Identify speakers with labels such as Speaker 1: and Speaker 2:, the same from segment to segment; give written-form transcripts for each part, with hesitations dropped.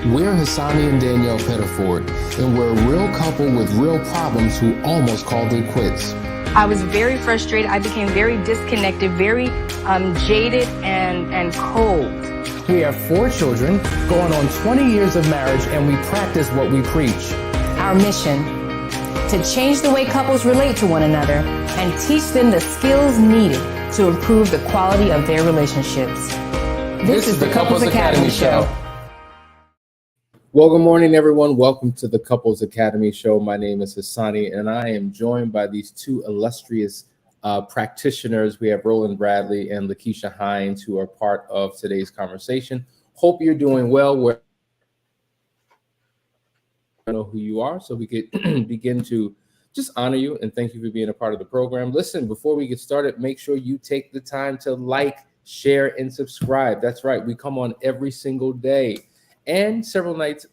Speaker 1: We're Hassani and Danielle Pettiford, and we're a real couple with real problems who almost called it quits.
Speaker 2: I was very frustrated. I became very disconnected, very jaded and cold.
Speaker 3: We have 4 children, going on 20 years of marriage, and we practice what we preach.
Speaker 4: Our mission, to change the way couples relate to one another and teach them the skills needed to improve the quality of their relationships. This is the Couples Academy Show.
Speaker 1: Well, good morning, everyone. Welcome to the Couples Academy Show. My name is Hassani, and I am joined by these 2 illustrious practitioners. We have Roland Bradley and Lakeisha Hines, who are part of today's conversation. Hope you're doing well. I know who you are, so we could begin to just honor you and thank you for being a part of the program. Listen, before we get started, make sure you take the time to like, share, and subscribe. That's right. We come on every single day and several nights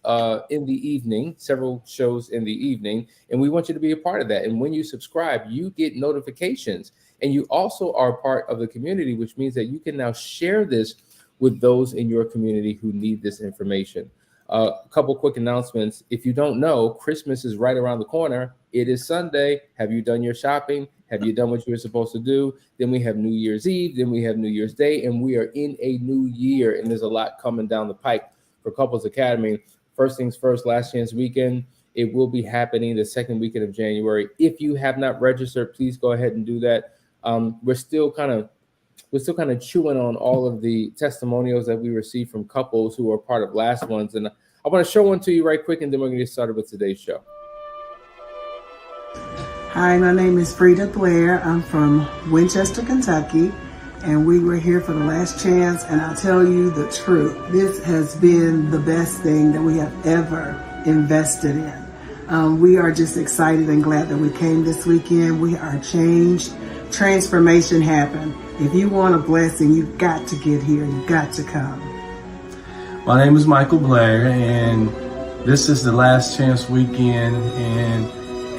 Speaker 1: in the evening, several shows in the evening, and we want you to be a part of that. And when you subscribe, you get notifications, and you also are part of the community, which means that you can now share this with those in your community who need this information. A couple quick announcements. If you don't know, Christmas is right around the corner. It is Sunday. Have you done your shopping? Have you done what you were supposed to do? Then we have New Year's Eve. Then we have New Year's Day, and we are in a new year, and there's a lot coming down the pike for Couples Academy. First things first, Last Chance Weekend. It will be happening the second weekend of January. If you have not registered, please go ahead and do that. We're still kind of chewing on all of the testimonials that we received from couples who are part of last ones. And I want to show one to you right quick, and then we're going to get started with today's show.
Speaker 5: Hi, my name is Frida Blair. I'm from Winchester, Kentucky, and we were here for the last chance, and I'll tell you the truth. This has been the best thing that we have ever invested in. We are just excited and glad that we came this weekend. We are changed. Transformation happened. If you want a blessing, you've got to get here. You've got to come.
Speaker 6: My name is Michael Blair, and this is the Last Chance Weekend, and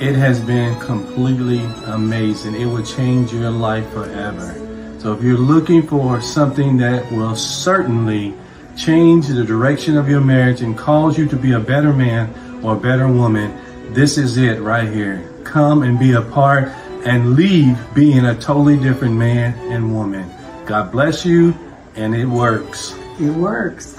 Speaker 6: it has been completely amazing. It will change your life forever. So if you're looking for something that will certainly change the direction of your marriage and cause you to be a better man or a better woman, this is it right here. Come and be a part and leave being a totally different man and woman. God bless you, and it works.
Speaker 5: It works.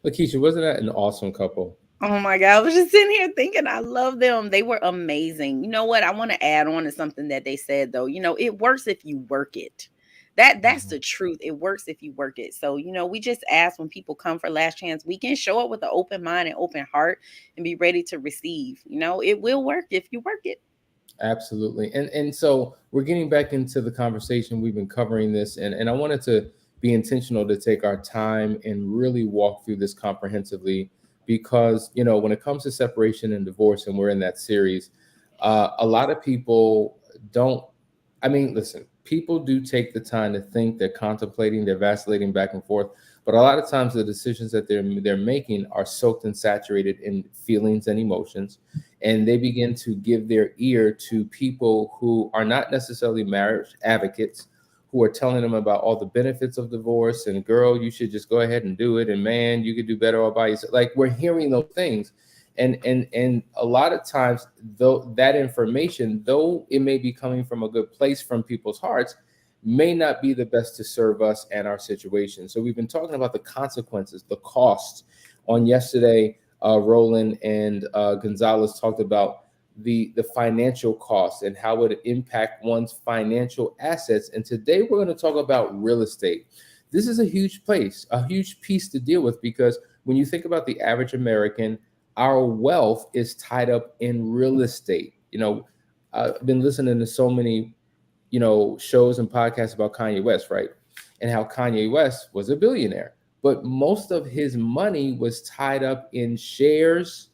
Speaker 1: Lakeisha, wasn't that an awesome couple?
Speaker 7: Oh my God, I was just sitting here thinking, I love them. They were amazing. You know what? I want to add on to something that they said, though. You know, it works if you work it. That's the truth. It works if you work it. So, you know, we just ask when people come for Last Chance Weekend, show up with an open mind and open heart and be ready to receive. You know, it will work if you work it.
Speaker 1: Absolutely. And so we're getting back into the conversation. We've been covering this, and I wanted to be intentional to take our time and really walk through this comprehensively, because, you know, when it comes to separation and divorce, and we're in that series, a lot of people listen, people do take the time to think, they're contemplating, they're vacillating back and forth, but a lot of times the decisions that they're making are soaked and saturated in feelings and emotions, and they begin to give their ear to people who are not necessarily marriage advocates, who are telling them about all the benefits of divorce, and girl, you should just go ahead and do it, and man, you could do better all by yourself. Like, we're hearing those things. And a lot of times, though, that information, though it may be coming from a good place from people's hearts, may not be the best to serve us and our situation. So we've been talking about the consequences, the costs. On yesterday, Roland and Gonzalez talked about the financial costs and how it impact one's financial assets. And today we're going to talk about real estate. This is a huge piece to deal with, because when you think about the average American, our wealth is tied up in real estate. You know, I've been listening to so many, you know, shows and podcasts about Kanye West, right? And how Kanye West was a billionaire, but most of his money was tied up in shares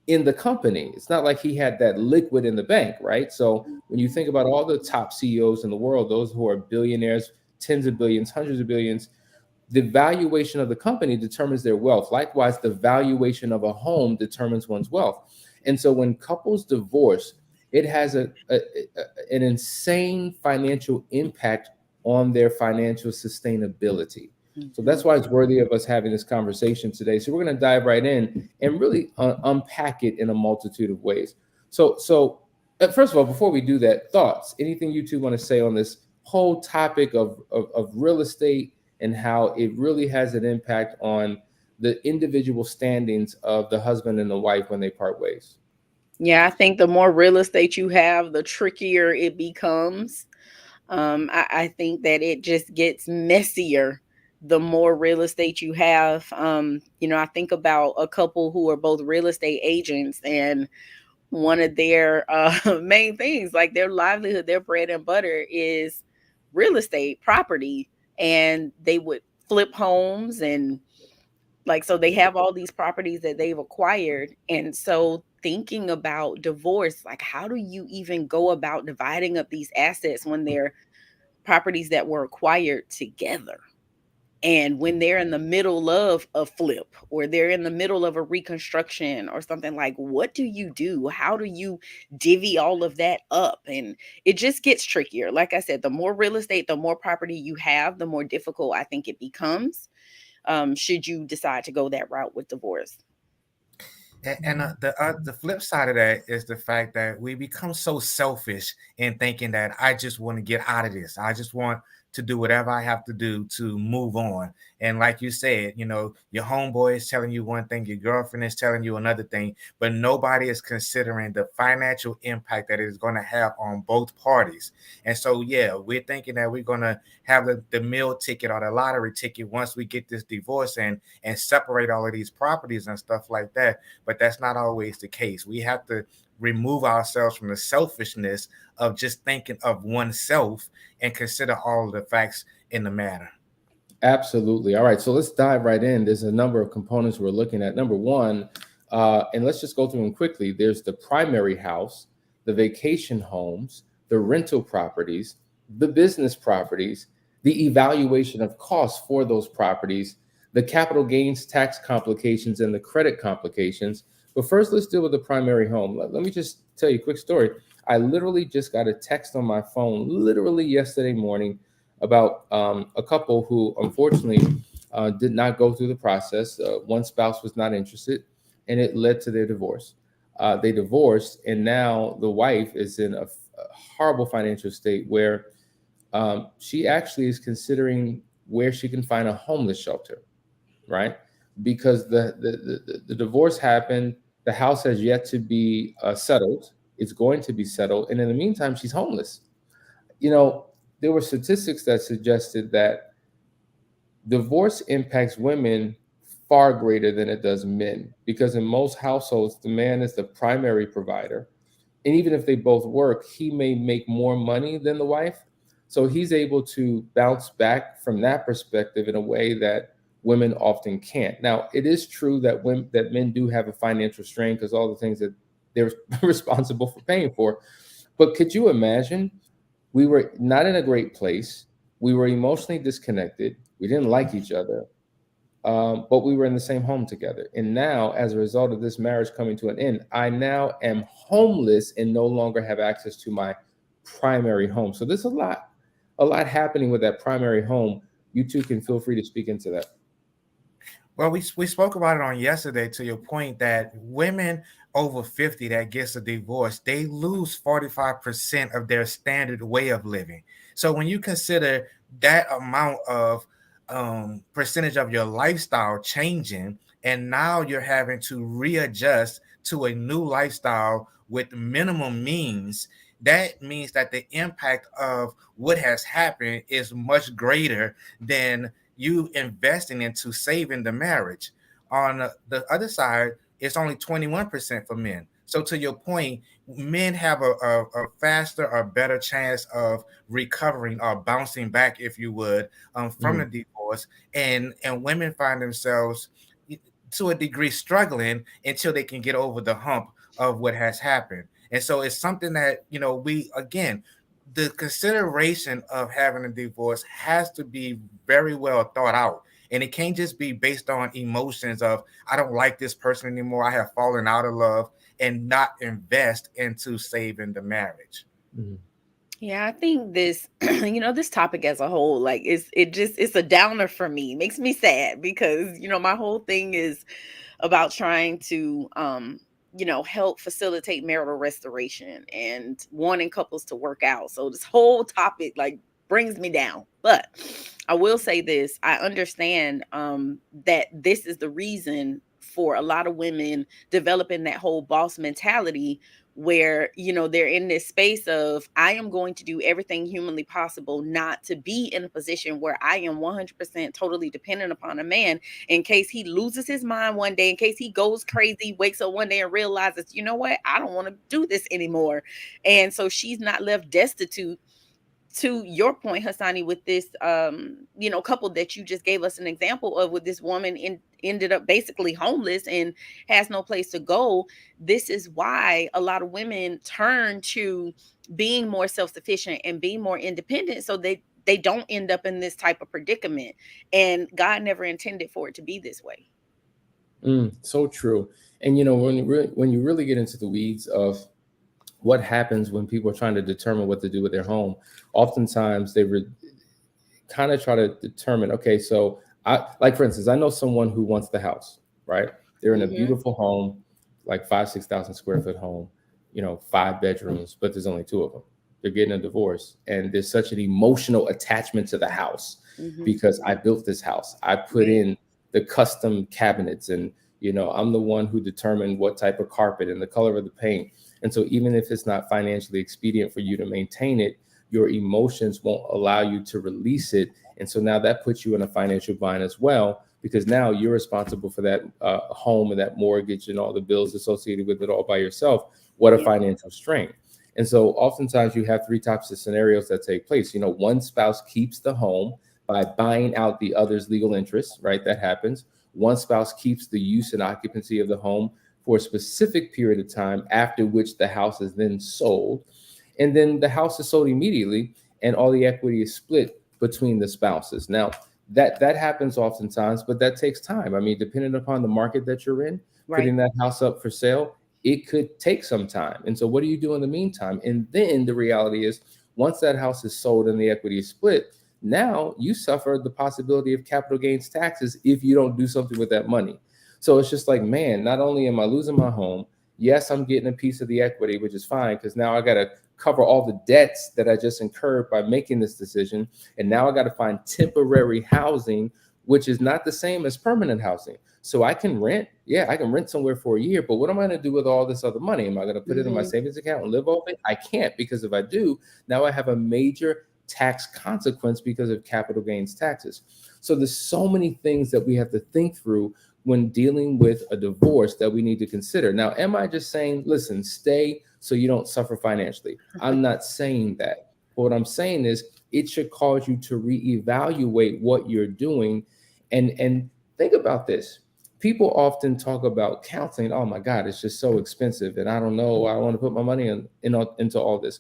Speaker 1: in the company. It's not like he had that liquid in the bank, right? So when you think about all the top CEOs in the world, those who are billionaires, tens of billions, hundreds of billions, the valuation of the company determines their wealth. Likewise, the valuation of a home determines one's wealth. And so when couples divorce, it has an insane financial impact on their financial sustainability. So that's why it's worthy of us having this conversation today. So we're going to dive right in and really unpack it in a multitude of ways. So first of all, before we do that, thoughts, anything you two want to say on this whole topic of real estate and how it really has an impact on the individual standings of the husband and the wife when they part ways?
Speaker 7: Yeah, I think the more real estate you have, the trickier it becomes. I think that it just gets messier the more real estate you have. I think about a couple who are both real estate agents, and one of their main things, like their livelihood, their bread and butter is real estate property. And they would flip homes, and like, so they have all these properties that they've acquired. And so thinking about divorce, like, how do you even go about dividing up these assets when they're properties that were acquired together? And when they're in the middle of a flip, or they're in the middle of a reconstruction or something, like, what do you do? How do you divvy all of that up? And it just gets trickier. Like I said, the more real estate, the more property you have, the more difficult I think it becomes, should you decide to go that route with divorce.
Speaker 8: And the flip side of that is the fact that we become so selfish in thinking that I just want to get out of this. I just want to do whatever I have to do to move on. And like you said, your homeboy is telling you one thing, your girlfriend is telling you another thing, but nobody is considering the financial impact that it is going to have on both parties. And so, yeah, we're thinking that we're going to have the meal ticket or the lottery ticket once we get this divorce and separate all of these properties and stuff like that. But that's not always the case. We have to remove ourselves from the selfishness of just thinking of oneself and consider all of the facts in the matter.
Speaker 1: Absolutely. All right. So let's dive right in. There's a number of components we're looking at. Number one, and let's just go through them quickly. There's the primary house, the vacation homes, the rental properties, the business properties, the evaluation of costs for those properties, the capital gains tax complications, and the credit complications. But first, let's deal with the primary home. Let me just tell you a quick story. I literally just got a text on my phone literally yesterday morning about a couple who unfortunately did not go through the process. One spouse was not interested, and it led to their divorce. They divorced, and now the wife is in a horrible financial state where she actually is considering where she can find a homeless shelter, right? Because the divorce happened. The house has yet to be settled. It's going to be settled. And in the meantime, she's homeless. There were statistics that suggested that divorce impacts women far greater than it does men, because in most households, the man is the primary provider. And even if they both work, he may make more money than the wife. So he's able to bounce back from that perspective in a way that women often can't. Now, it is true that men do have a financial strain because all the things that they're responsible for paying for. But could you imagine? We were not in a great place. We were emotionally disconnected. We didn't like each other, but we were in the same home together. And now, as a result of this marriage coming to an end, I now am homeless and no longer have access to my primary home. So there's a lot happening with that primary home. You two can feel free to speak into that.
Speaker 8: Well, we spoke about it on yesterday, to your point that women over 50 that gets a divorce, they lose 45% of their standard way of living. So when you consider that amount of percentage of your lifestyle changing, and now you're having to readjust to a new lifestyle with minimum means, that means that the impact of what has happened is much greater than you investing into saving the marriage. On the other side, it's only 21% for men. So to your point, men have a faster or better chance of recovering or bouncing back, if you would, from the divorce. And women find themselves to a degree struggling until they can get over the hump of what has happened. And so it's something that, the consideration of having a divorce has to be very well thought out. And it can't just be based on emotions of, I don't like this person anymore, I have fallen out of love, and not invest into saving the marriage.
Speaker 1: Mm-hmm.
Speaker 7: Yeah, I think this, this topic as a whole, like it's a downer for me. It makes me sad because, my whole thing is about trying to help facilitate marital restoration and wanting couples to work out. So this whole topic like brings me down. But I will say this, I understand that this is the reason for a lot of women developing that whole boss mentality where they're in this space of I am going to do everything humanly possible not to be in a position where I am 100% totally dependent upon a man in case he loses his mind one day, in case he goes crazy, wakes up one day and realizes, you know what, I don't want to do this anymore. And so she's not left destitute, to your point, Hassani, with this couple that you just gave us an example of, with this woman ended up basically homeless and has no place to go. This is why a lot of women turn to being more self-sufficient and being more independent, so they don't end up in this type of predicament. And God never intended for it to be this way.
Speaker 1: So true. And when you really get into the weeds of what happens when people are trying to determine what to do with their home, oftentimes they kind of try to determine, okay, so for instance, I know someone who wants the house, right? They're in a beautiful home, like 5,000-6,000 square foot home, 5 bedrooms, but there's only 2 of them. They're getting a divorce, and there's such an emotional attachment to the house because I built this house. I put in the custom cabinets, and I'm the one who determined what type of carpet and the color of the paint. And so even if it's not financially expedient for you to maintain it, your emotions won't allow you to release it. And so now that puts you in a financial bind as well, because now you're responsible for that home and that mortgage and all the bills associated with it all by yourself. What a financial strain. And so oftentimes you have 3 types of scenarios that take place. One spouse keeps the home by buying out the other's legal interests, right? That happens. One spouse keeps the use and occupancy of the home for a specific period of time, after which the house is then sold. And then the house is sold immediately and all the equity is split between the spouses. Now, that happens oftentimes, but that takes time. I mean, depending upon the market that you're in, putting that house up for sale, it could take some time. And so what do you do in the meantime? And then the reality is, once that house is sold and the equity is split, now you suffer the possibility of capital gains taxes if you don't do something with that money. So it's just like, man, not only am I losing my home, yes, I'm getting a piece of the equity, which is fine, because now I got to cover all the debts that I just incurred by making this decision. And now I got to find temporary housing, which is not the same as permanent housing. So I can rent. Yeah, I can rent somewhere for a year, but what am I going to do with all this other money? Am I going to put it in my savings account and live off it? I can't, because if I do, now I have a major tax consequence because of capital gains taxes. So there's so many things that we have to think through when dealing with a divorce that we need to consider. Now, am I just saying, listen, stay so you don't suffer financially? I'm not saying that. But what I'm saying is it should cause you to reevaluate what you're doing. And think about this. People often talk about counseling. Oh my God, it's just so expensive. And I don't know, I want to put my money into all this.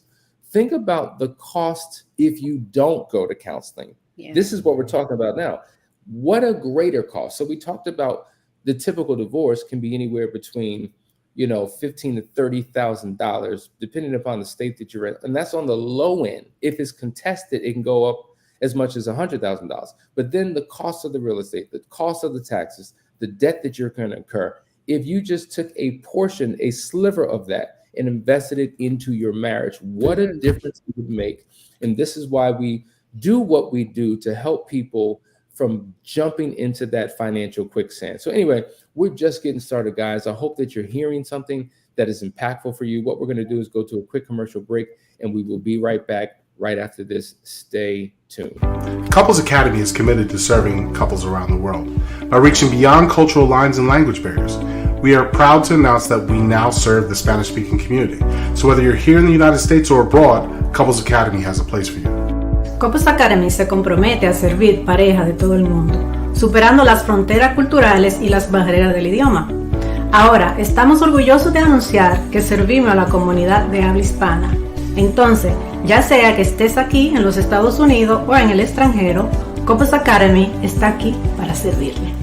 Speaker 1: Think about the cost if you don't go to counseling. Yeah. This is what we're talking about now. What a greater cost. So we talked about the typical divorce can be anywhere between, $15,000 to $30,000, depending upon the state that you're in. And that's on the low end. If it's contested, it can go up as much as $100,000. But then the cost of the real estate, the cost of the taxes, the debt that you're going to incur, if you just took a portion, a sliver of that, and invested it into your marriage, what a difference it would make. And this is why we do what we do, to help people from jumping into that financial quicksand. So anyway, we're just getting started, guys. I hope that you're hearing something that is impactful for you. What we're going to do is go to a quick commercial break, and we will be right back right after this. Stay tuned.
Speaker 9: Couples Academy is committed to serving couples around the world by reaching beyond cultural lines and language barriers. We are proud to announce that we now serve the Spanish-speaking community. So whether you're here in the United States or abroad, Couples Academy has a place for you.
Speaker 10: Couples Academy se compromete a servir parejas de todo el mundo, superando las fronteras culturales y las barreras del idioma. Ahora, estamos orgullosos de anunciar que servimos a la comunidad de habla hispana. Entonces, ya sea que estés aquí en los Estados Unidos o en el extranjero, Couples Academy está aquí para servirle.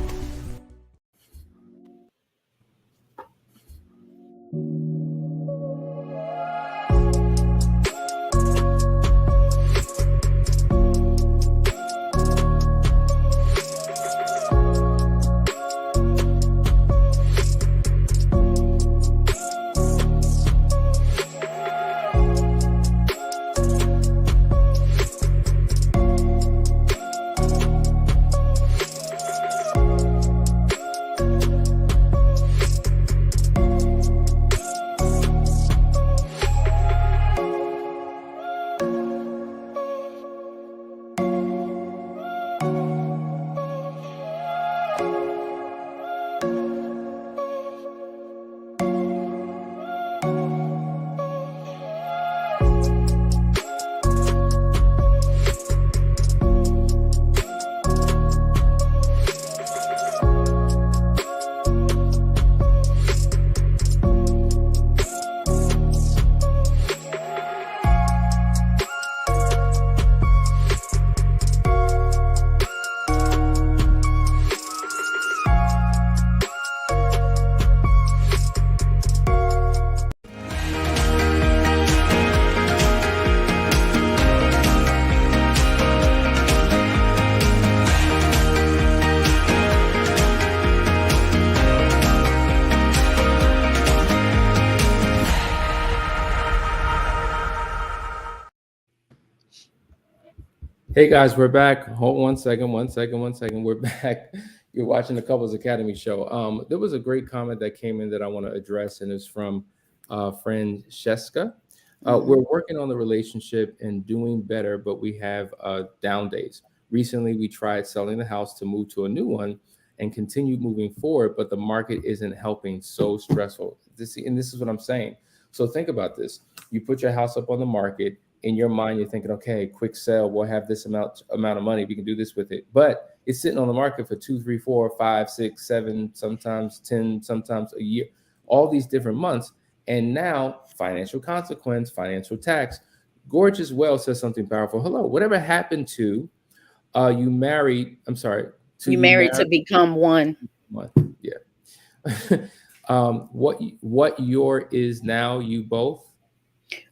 Speaker 1: Hey guys, we're back. Hold 1 second, 1 second, 1 second. We're back. You're watching the Couples Academy show. There was a great comment that came in that I want to address, and it's from friend Sheska. We're working on the relationship and doing better, but we have down days. Recently, we tried selling the house to move to a new one and continue moving forward, but the market isn't helping. So stressful. This is what I'm saying. So think about this. You put your house up on the market. In your mind, you're thinking, okay, quick sale, we'll have this amount of money, we can do this with it. But it's sitting on the market for 2, 3, 4, 5, 6, 7, sometimes 10, sometimes a year, all these different months. And now financial consequence, financial tax. Gorgeous Well says something powerful. Hello, whatever happened to you married, I'm sorry, to
Speaker 7: You married to become one.
Speaker 1: Yeah. What your is now you both?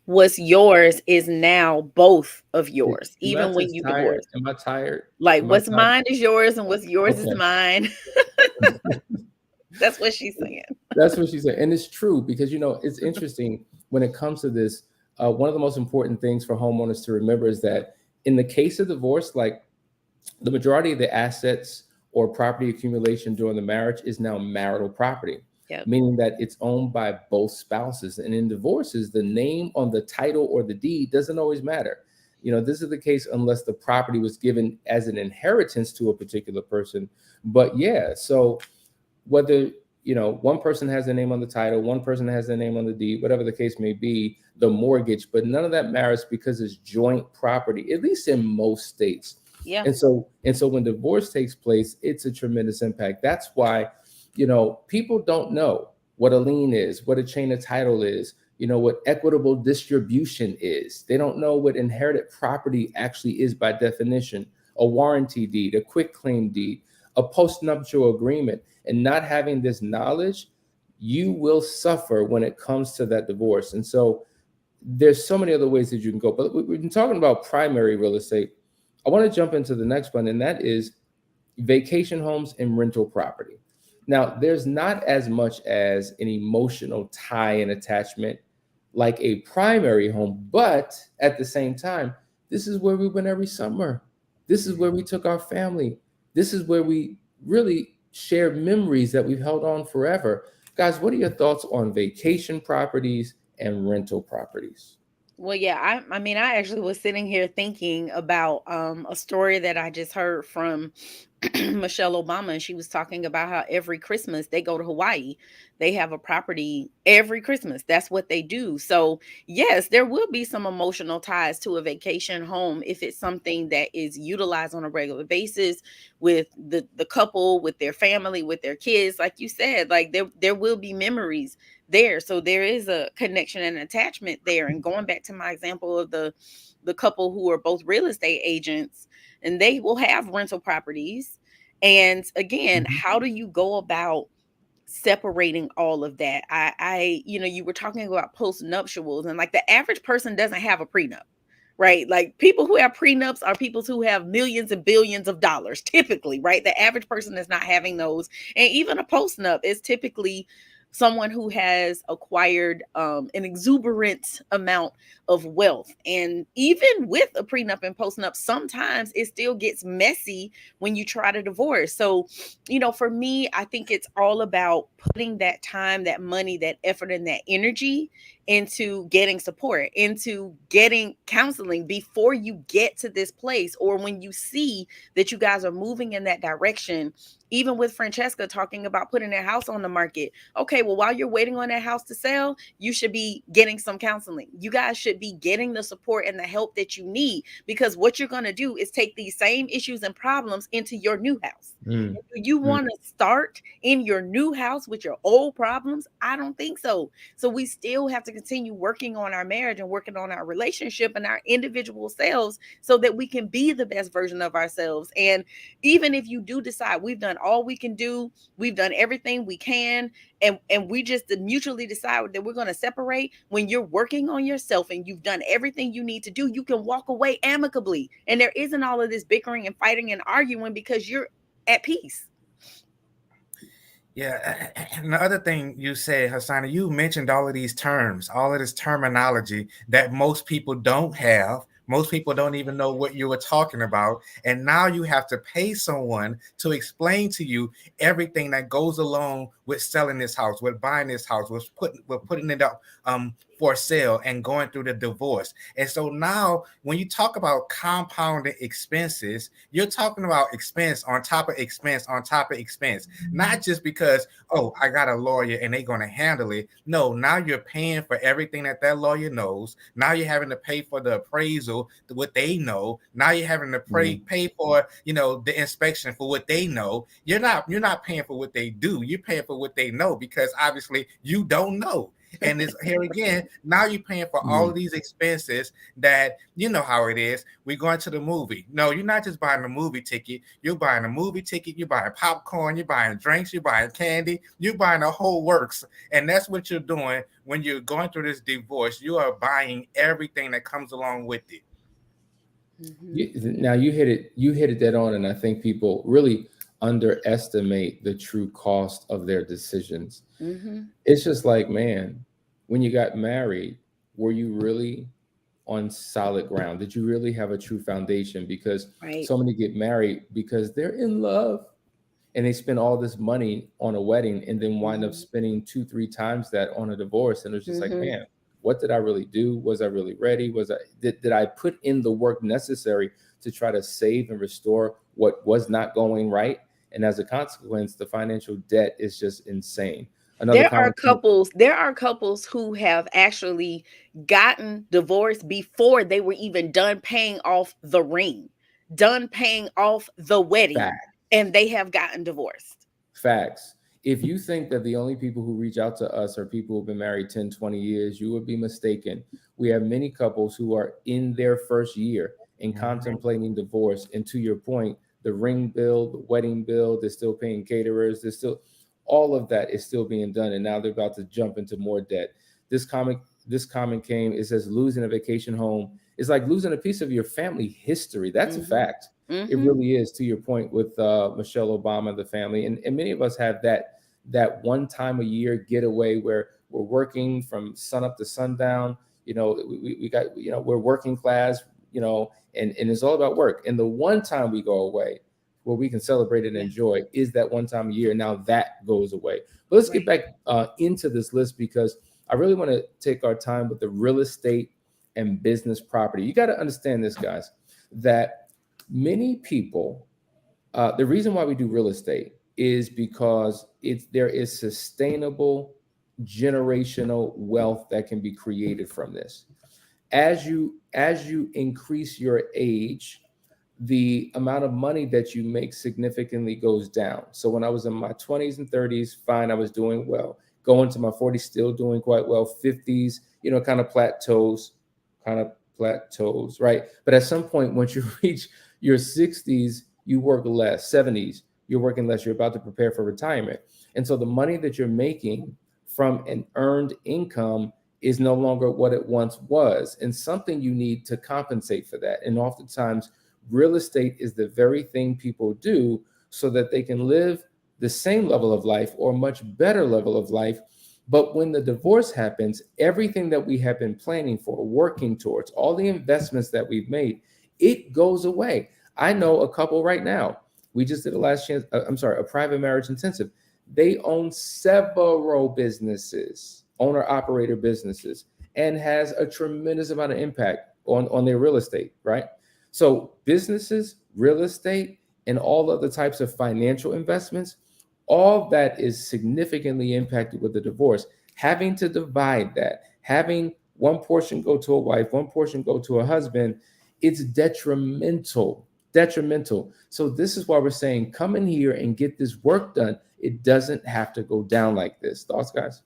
Speaker 7: What's yours is now both of yours, even when you divorce.
Speaker 1: Am I tired?
Speaker 7: Like what's mine is yours and what's yours is mine. That's what she's saying.
Speaker 1: That's what she's saying. And it's true because, it's interesting when it comes to this. One of the most important things for homeowners to remember is that in the case of divorce, like the majority of the assets or property accumulation during the marriage is now marital property. Yep. Meaning that it's owned by both spouses. And in divorces, the name on the title or the deed doesn't always matter. This is the case unless the property was given as an inheritance to a particular person. But yeah, so whether, one person has their name on the title, one person has their name on the deed, whatever the case may be, the mortgage, but none of that matters because it's joint property, at least in most states.
Speaker 7: Yeah.
Speaker 1: And so when divorce takes place, it's a tremendous impact. That's why people don't know what a lien is, what a chain of title is, what equitable distribution is. They don't know what inherited property actually is by definition, a warranty deed, a quitclaim deed, a postnuptial agreement. And not having this knowledge, you will suffer when it comes to that divorce. And so there's so many other ways that you can go. But we've been talking about primary real estate. I want to jump into the next one, and that is vacation homes and rental property. Now, there's not as much as an emotional tie and attachment like a primary home, but at the same time, this is where we went every summer. This is where we took our family. This is where we really shared memories that we've held on forever. Guys, what are your thoughts on vacation properties and rental properties?
Speaker 7: Well, yeah, I actually was sitting here thinking about a story that I just heard from Michelle Obama, and she was talking about how every Christmas they go to Hawaii. They have a property every Christmas. That's what they do. So yes, there will be some emotional ties to a vacation home if it's something that is utilized on a regular basis with the couple, with their family, with their kids. Like you said, like there will be memories there. So there is a connection and attachment there. And going back to my example of the couple who are both real estate agents, and they will have rental properties. And again, how do you go about separating all of that? You were talking about post-nuptials, and like the average person doesn't have a prenup, right? Like people who have prenups are people who have millions and billions of dollars typically, right? The average person is not having those. And even a post-nup is typically someone who has acquired an exuberant amount of wealth. And even with a prenup and postnup, sometimes it still gets messy when you try to divorce. So, for me, I think it's all about putting that time, that money, that effort, and that energy into getting support, into getting counseling before you get to this place, or when you see that you guys are moving in that direction. Even with Francesca talking about putting their house on the market. Okay, well, while you're waiting on that house to sell, you should be getting some counseling. You guys should be getting the support and the help that you need, because what you're going to do is take these same issues and problems into your new house. Do you want to start in your new house with your old problems? I don't think so. So we still have to continue working on our marriage and working on our relationship and our individual selves so that we can be the best version of ourselves. And even if you do decide we've done all we can do, we've done everything we can, and we just mutually decide that we're going to separate, when you're working on yourself and you've done everything you need to do, you can walk away amicably. And there isn't all of this bickering and fighting and arguing because you're at peace.
Speaker 8: Yeah. And the other thing you said, Hassana, you mentioned all of these terms, all of this terminology that most people don't have. Most people don't even know what you were talking about. And now you have to pay someone to explain to you everything that goes along with selling this house, with buying this house, with putting it up for sale and going through the divorce. And so now when you talk about compounding expenses, you're talking about expense on top of expense on top of expense, not just because, oh, I got a lawyer and they're going to handle it. No, now you're paying for everything that lawyer knows. Now you're having to pay for the appraisal, what they know. Now you're having to pay for, the inspection for what they know. You're not paying for what they do. You're paying for what they know, because obviously you don't know. And it's here again, now you're paying for all of these expenses that, you know how it is. We're going to the movie. No, you're not just buying a movie ticket. You're buying a movie ticket. You're buying popcorn. You're buying drinks. You're buying candy. You're buying a whole works. And that's what you're doing when you're going through this divorce. You are buying everything that comes along with it.
Speaker 1: Now you hit it dead on. And I think people really underestimate the true cost of their decisions. It's just like, man, when you got married, were you really on solid ground? Did you really have a true foundation? Because so many get married because they're in love and they spend all this money on a wedding and then wind up spending 2-3 times that on a divorce. And it's just like, man, what did I really do? Was I really ready? Did I put in the work necessary to try to save and restore what was not going right? And as a consequence, the financial debt is just insane.
Speaker 7: There are couples who have actually gotten divorced before they were even done paying off the ring, done paying off the wedding, and they have gotten divorced.
Speaker 1: Facts. If you think that the only people who reach out to us are people who've been married 10, 20 years, you would be mistaken. We have many couples who are in their first year and contemplating divorce. And to your point, the ring bill, the wedding bill, they're still paying caterers, all of that is still being done, and now they're about to jump into more debt. This comment came. It says losing a vacation home is like losing a piece of your family history. That's a fact. It really is. To your point with Michelle Obama, the family, and many of us have that one time a year getaway where we're working from sun up to sundown. We got we're working class. And it's all about work. And the one time we go away, where we can celebrate and enjoy, is that one time a year. Now that goes away. But let's get back into this list, because I really want to take our time with the real estate and business property. You got to understand this, guys, that many people, the reason why we do real estate is because there is sustainable generational wealth that can be created from this. As you increase your age, the amount of money that you make significantly goes down. So when I was in my 20s and 30s, fine, I was doing well. Going to my 40s, still doing quite well. 50s, kind of plateaus, right? But at some point, once you reach your 60s, you work less. 70s, you're working less. You're about to prepare for retirement. And so the money that you're making from an earned income is no longer what it once was, and something you need to compensate for that. And oftentimes, real estate is the very thing people do so that they can live the same level of life or much better level of life. But when the divorce happens, everything that we have been planning for, working towards, all the investments that we've made, it goes away. I know a couple right now. We just did a private marriage intensive. They own several businesses, owner-operator businesses, and has a tremendous amount of impact on their real estate, right? So businesses, real estate, and all other types of financial investments, all that is significantly impacted with the divorce. Having to divide that, having one portion go to a wife, one portion go to a husband, it's detrimental. So this is why we're saying, come in here and get this work done. It doesn't have to go down like this. Thoughts, guys?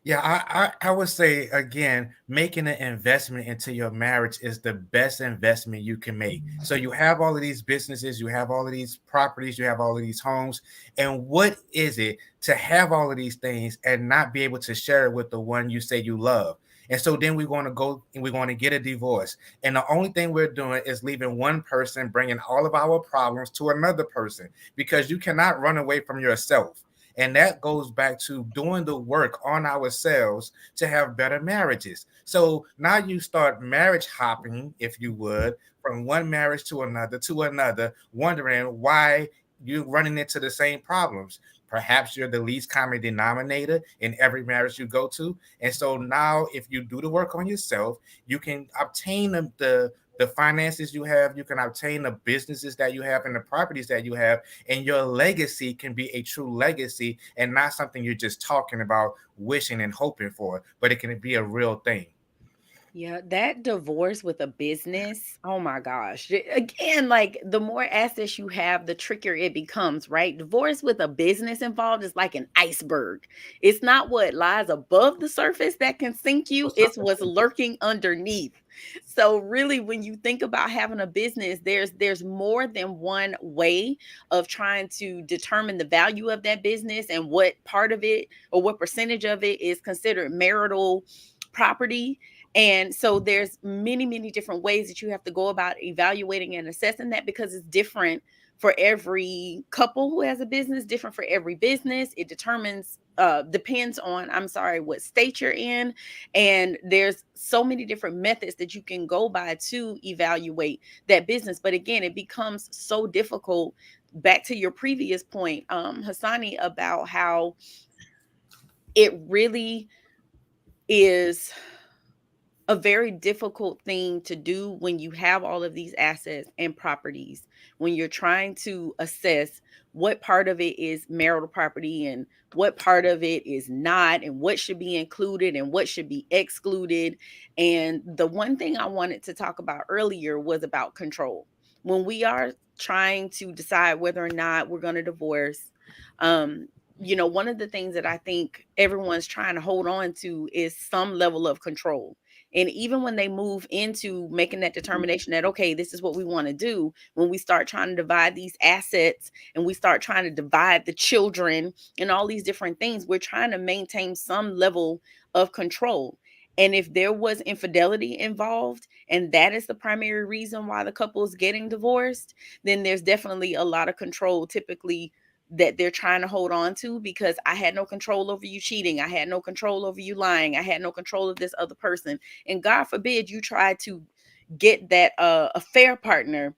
Speaker 8: Yeah, I would say, again, making an investment into your marriage is the best investment you can make. So you have all of these businesses, you have all of these properties, you have all of these homes. And what is it to have all of these things and not be able to share it with the one you say you love? And so then we're going to go and we're going to get a divorce. And the only thing we're doing is leaving one person, bringing all of our problems to another person, because you cannot run away from yourself. And that goes back to doing the work on ourselves to have better marriages. So now you start marriage hopping, if you would, from one marriage to another, wondering why you're running into the same problems. Perhaps you're the least common denominator in every marriage you go to. And so now if you do the work on yourself, you can obtain the finances you have, you can obtain the businesses that you have and the properties that you have, and your legacy can be a true legacy and not something you're just talking about, wishing and hoping for, but it can be a real thing.
Speaker 7: Yeah, that divorce with a business, oh my gosh. Again, like the more assets you have, the trickier it becomes, right? Divorce with a business involved is like an iceberg. It's not what lies above the surface that can sink you, it's what's lurking underneath. So really when you think about having a business, there's more than one way of trying to determine the value of that business and what part of it or what percentage of it is considered marital property. And so there's many, many different ways that you have to go about evaluating and assessing that because it's different for every couple who has a business, different for every business. It depends on, what state you're in. And there's so many different methods that you can go by to evaluate that business. But again, it becomes so difficult. Back to your previous point, Hassani, about how it really is a very difficult thing to do when you have all of these assets and properties, when you're trying to assess what part of it is marital property and what part of it is not, and what should be included and what should be excluded. And the one thing I wanted to talk about earlier was about control. When we are trying to decide whether or not we're going to divorce, one of the things that I think everyone's trying to hold on to is some level of control. And even when they move into making that determination that, okay, this is what we want to do, when we start trying to divide these assets and we start trying to divide the children and all these different things, we're trying to maintain some level of control. And if there was infidelity involved, and that is the primary reason why the couple is getting divorced, then there's definitely a lot of control typically that they're trying to hold on to, because I had no control over you cheating. I had no control over you lying. I had no control of this other person. And God forbid you try to get that affair partner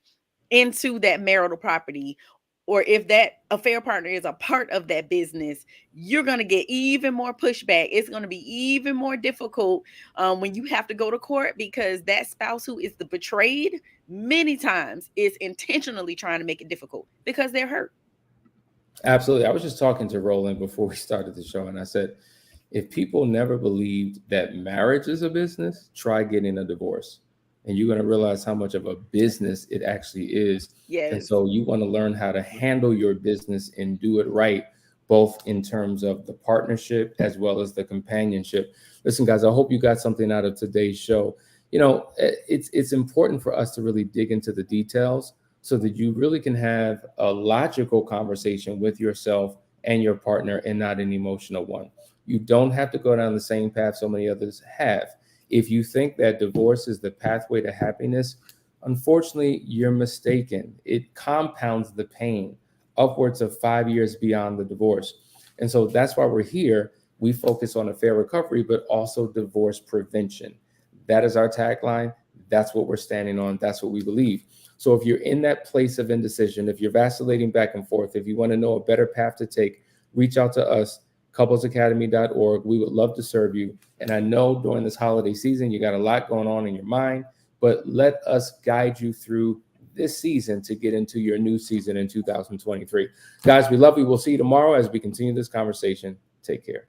Speaker 7: into that marital property, or if that affair partner is a part of that business, you're going to get even more pushback. It's going to be even more difficult when you have to go to court, because that spouse who is the betrayed many times is intentionally trying to make it difficult because they're hurt.
Speaker 1: Absolutely. I was just talking to Roland before we started the show, and I said, if people never believed that marriage is a business, try getting a divorce, and you're going to realize how much of a business it actually is.
Speaker 7: Yes.
Speaker 1: And so you want to learn how to handle your business and do it right, both in terms of the partnership as well as the companionship. Listen, guys, I hope you got something out of today's show. It's important for us to really dig into the details, so that you really can have a logical conversation with yourself and your partner and not an emotional one. You don't have to go down the same path so many others have. If you think that divorce is the pathway to happiness, unfortunately, you're mistaken. It compounds the pain upwards of 5 years beyond the divorce. And so that's why we're here. We focus on affair recovery, but also divorce prevention. That is our tagline. That's what we're standing on. That's what we believe. So if you're in that place of indecision, if you're vacillating back and forth, if you want to know a better path to take, reach out to us, couplesacademy.org. We would love to serve you. And I know during this holiday season, you got a lot going on in your mind, but let us guide you through this season to get into your new season in 2023. Guys, we love you. We'll see you tomorrow as we continue this conversation. Take care.